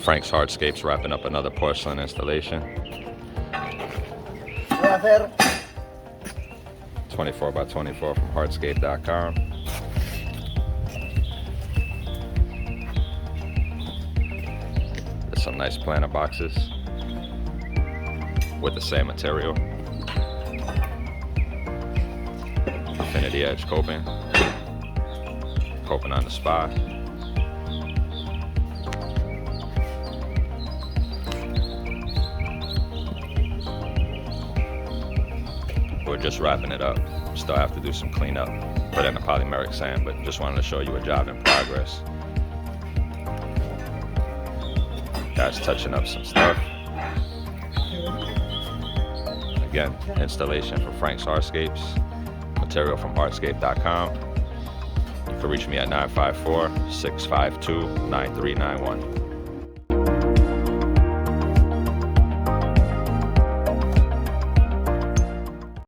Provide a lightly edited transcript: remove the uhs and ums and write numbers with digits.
Frank's Hardscape's wrapping up another porcelain installation. 24 by 24 from Hardscape.com. There's some nice planter boxes with the same material. Infinity edge coping. Coping on the spot. We're just wrapping it up. Still have to do some cleanup, put in the polymeric sand, but just wanted to show you a job in progress. Guys touching up some stuff. Again, installation for Frank's Hardscapes. Material from Hardscape.com. You can reach me at 954-652-9391.